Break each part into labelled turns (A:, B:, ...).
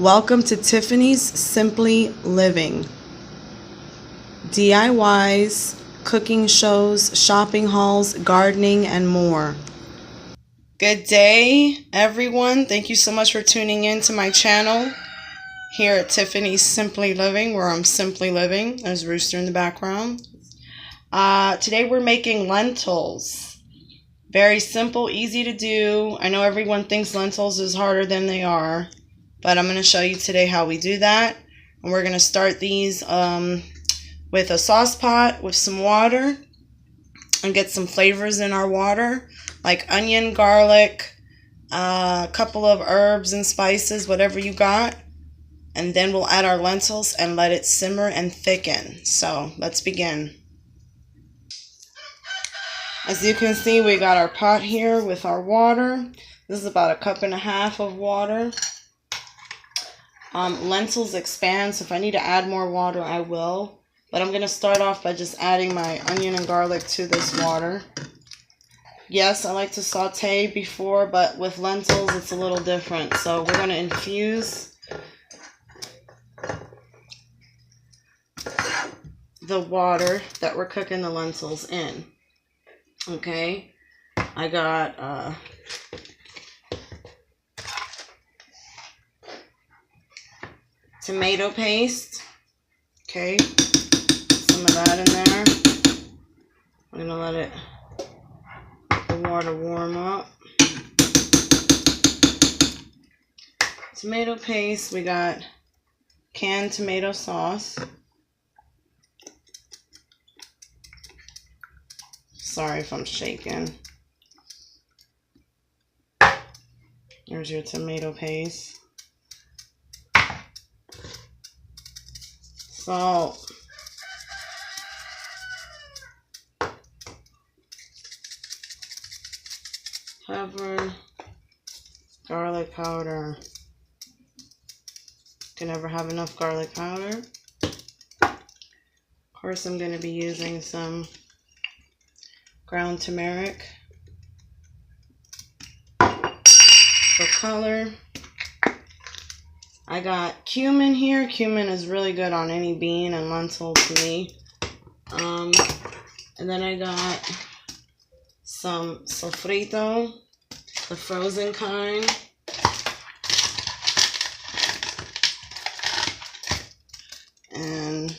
A: Welcome to Tiffany's Simply Living. DIYs, cooking shows, shopping hauls, gardening, and more. Good day, everyone. Thank you so much for tuning in to my channel here at Tiffany's Simply Living, where I'm simply living. There's Rooster in the background. Today we're making lentils. Very simple, easy to do. I know everyone thinks lentils is harder than they are, but I'm going to show you today how we do that. And we're going to start these with a sauce pot with some water and get some flavors in our water, like onion, garlic, a couple of herbs and spices, whatever you got. And then we'll add our lentils and let it simmer and thicken. So let's begin. As you can see, we got our pot here with our water. This is about 1.5 cups of water. Lentils expand, so if I need to add more water, I will. But I'm going to start off by just adding my onion and garlic to this water. Yes, I like to saute before, but with lentils, it's a little different. So we're going to infuse the water that we're cooking the lentils in. Okay, I got tomato paste. Okay, some of that in there. I'm gonna let the water warm up. Tomato paste. We got canned tomato sauce. Sorry if I'm shaking. There's your tomato paste. Salt. Pepper. Garlic powder. Can never have enough garlic powder. Of course, I'm going to be using some ground tumeric for color. I got cumin here. Cumin is really good on any bean and lentil to me. And then I got some Sofrito, the frozen kind. And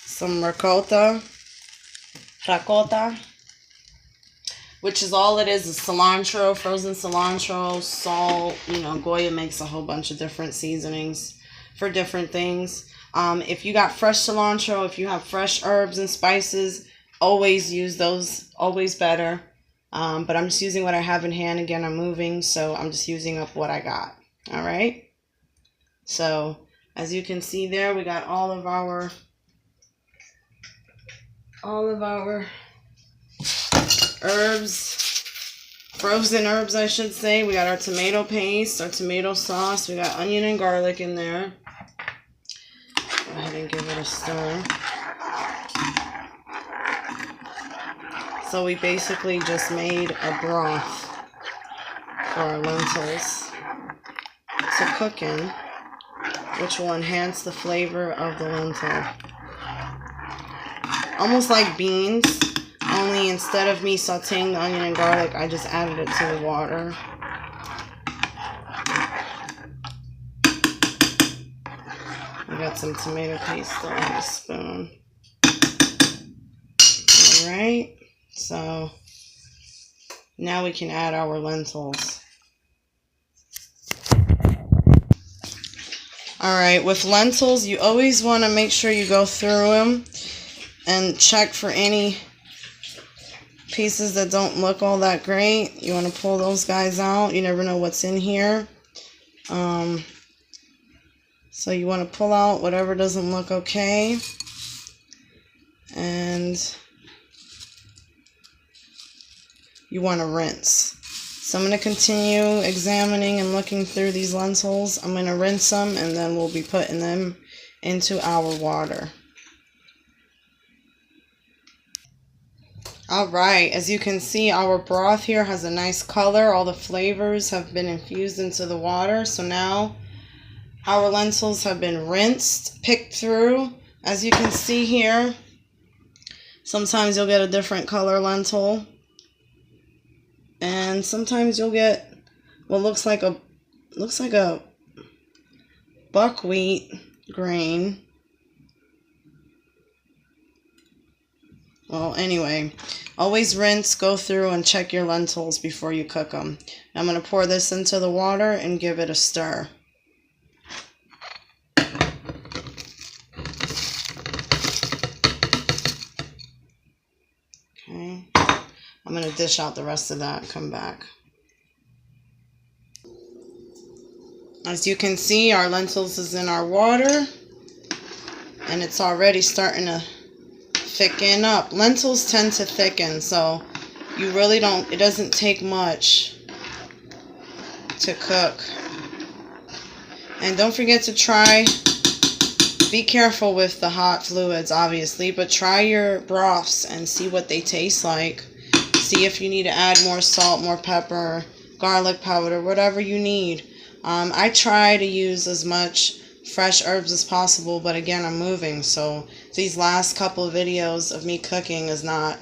A: some ricotta, which is all it is cilantro, frozen cilantro, salt. You know, Goya makes a whole bunch of different seasonings for different things. If you got fresh cilantro, if you have fresh herbs and spices, always use those, always better. But I'm just using what I have in hand. Again, I'm moving, so I'm just using up what I got. All right. So as you can see there, we got all of our herbs, frozen herbs I should say. We got our tomato paste, our tomato sauce, we got onion and garlic in there. Go ahead and give it a stir. So we basically just made a broth for our lentils to cook in, which will enhance the flavor of the lentil. Almost like beans, only instead of me sauteing the onion and garlic, I just added it to the water. I got some tomato paste still on the spoon. Alright, so now we can add our lentils. Alright, with lentils, you always want to make sure you go through them and check for any pieces that don't look all that great. You want to pull those guys out. You never know what's in here. So you want to pull out whatever doesn't look okay. And you want to rinse. So I'm going to continue examining and looking through these lentils. I'm going to rinse them and then we'll be putting them into our water. Alright, as you can see, our broth here has a nice color. All the flavors have been infused into the water. So now our lentils have been rinsed, picked through. As you can see here, sometimes you'll get a different color lentil. And sometimes you'll get what looks like a buckwheat grain. Well, anyway, always rinse, go through, and check your lentils before you cook them. I'm going to pour this into the water and give it a stir. Okay, I'm going to dish out the rest of that and come back. As you can see, our lentils is in our water, and it's already starting to thicken up. Lentils tend to thicken, so you really don't, it doesn't take much to cook. And don't forget to try, be careful with the hot fluids obviously, but try your broths and see what they taste like. See if you need to add more salt, more pepper, garlic powder, whatever you need. I try to use as much fresh herbs as possible, but again, I'm moving, so these last couple of videos of me cooking is not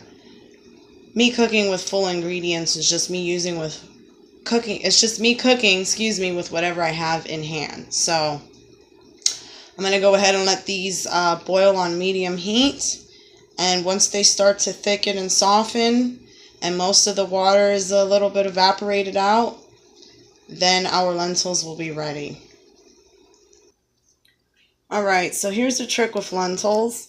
A: me cooking with full ingredients. It's just me using with cooking. It's just me cooking, excuse me, with whatever I have in hand. So I'm going to go ahead and let these boil on medium heat, and once they start to thicken and soften and most of the water is a little bit evaporated out, then our lentils will be ready. Alright, so here's the trick with lentils.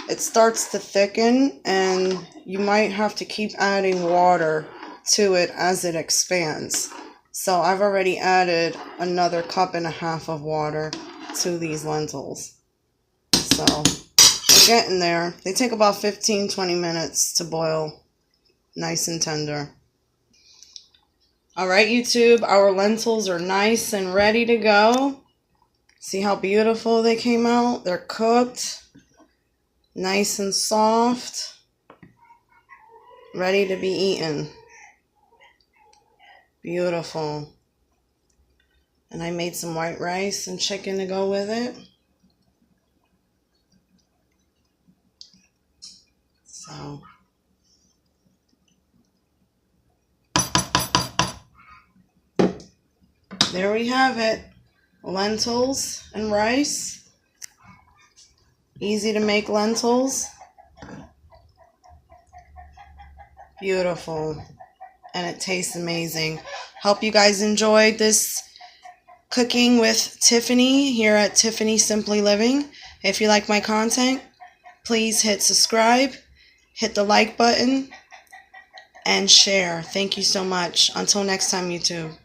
A: It starts to thicken, and you might have to keep adding water to it as it expands. So I've already added another 1.5 cups of water to these lentils. So we're getting there. They take about 15-20 minutes to boil nice and tender. Alright, YouTube, our lentils are nice and ready to go. See how beautiful they came out? They're cooked, nice and soft, ready to be eaten. Beautiful. And I made some white rice and chicken to go with it. So there we have it. Lentils and rice. Easy to make lentils. Beautiful. And it tastes amazing. Hope you guys enjoyed this cooking with Tiffany here at Tiffany Simply Living. If you like my content, please hit subscribe, hit the like button, and share. Thank you so much. Until next time, YouTube.